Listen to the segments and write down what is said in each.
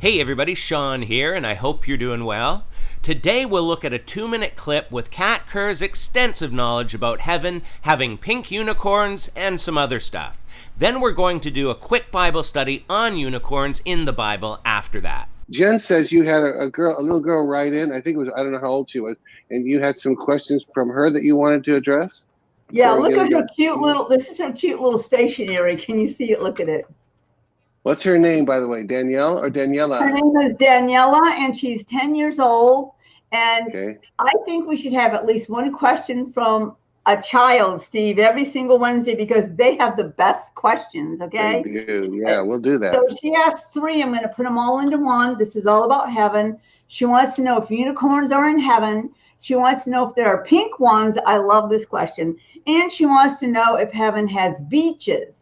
Hey everybody, Sean here, and I hope you're doing well. Today we'll look at a 2-minute clip with Kat Kerr's extensive knowledge about heaven, having pink unicorns, and some other stuff. Then we're going to do a quick Bible study on unicorns in the Bible after that. Jen says you had a little girl write in. I think it was, I don't know how old she was, and you had some questions from her that you wanted to address. Yeah, look at her cute little, this is her cute little stationery. Can you see it? Look at it. What's her name, by the way? Danielle or Daniela? Her name is Daniela, and she's 10 years old. And Okay. I think we should have at least one question from a child, Steve, every single Wednesday, because they have the best questions, okay? They do. Yeah, we'll do that. So she asked 3. I'm going to put them all into one. This is all about heaven. She wants to know if unicorns are in heaven. She wants to know if there are pink ones. I love this question. And she wants to know if heaven has beaches.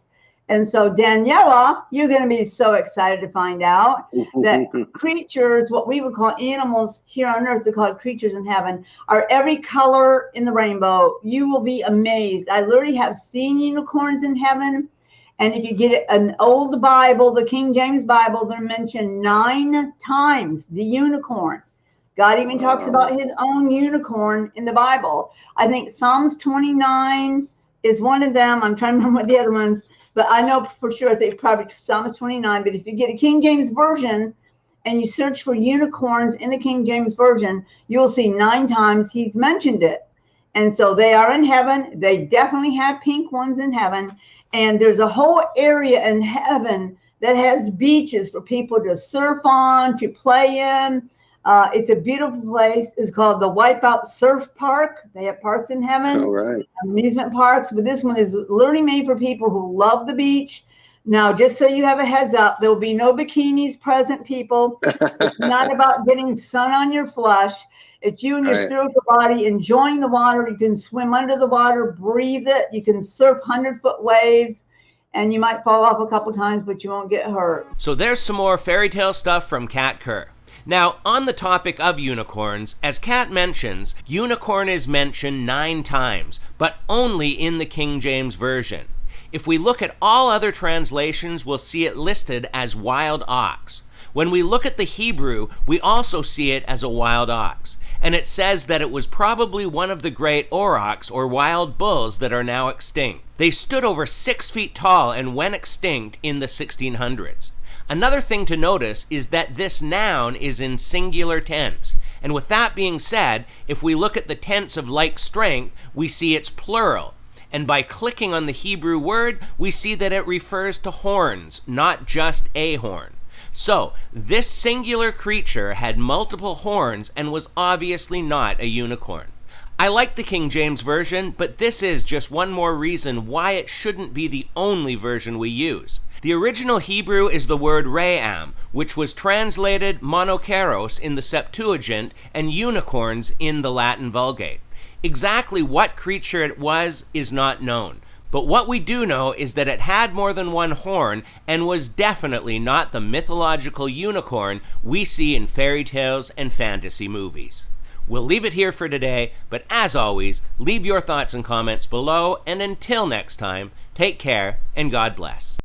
And so, Daniela, you're going to be so excited to find out that creatures, what we would call animals here on earth, are called creatures in heaven, are every color in the rainbow. You will be amazed. I literally have seen unicorns in heaven. And if you get an old Bible, the King James Bible, they're mentioned 9 times, the unicorn. God even talks about his own unicorn in the Bible. I think Psalms 29 is one of them. I'm trying to remember what the other ones. But I know for sure, I think probably Psalms 29. But if you get a King James Version and you search for unicorns in the King James Version, you'll see 9 times he's mentioned it. And so they are in heaven. They definitely have pink ones in heaven. And there's a whole area in heaven that has beaches for people to surf on, to play in. It's a beautiful place. It's called the Wipeout Surf Park. They have parks in heaven. All right. Amusement parks, but this one is literally made for people who love the beach. Now, just so you have a heads up, there will be no bikinis present, people. It's not about getting sun on your flesh. It's you and your spiritual body enjoying the water. You can swim under the water, breathe it. You can surf 100-foot waves, and you might fall off a couple times, but you won't get hurt. So there's some more fairy tale stuff from Kat Kerr. Now, on the topic of unicorns, as Kat mentions, unicorn is mentioned 9 times, but only in the King James Version. If we look at all other translations, we'll see it listed as wild ox. When we look at the Hebrew, we also see it as a wild ox, and it says that it was probably one of the great aurochs or wild bulls that are now extinct. They stood over 6 feet tall and went extinct in the 1600s. Another thing to notice is that this noun is in singular tense. And with that being said, if we look at the tense of like strength, we see it's plural. And by clicking on the Hebrew word, we see that it refers to horns, not just a horn. So, this singular creature had multiple horns and was obviously not a unicorn. I like the King James Version, but this is just one more reason why it shouldn't be the only version we use. The original Hebrew is the word re'am, which was translated monokeros in the Septuagint and unicorns in the Latin Vulgate. Exactly what creature it was is not known, but what we do know is that it had more than one horn and was definitely not the mythological unicorn we see in fairy tales and fantasy movies. We'll leave it here for today, but as always, leave your thoughts and comments below, and until next time, take care and God bless.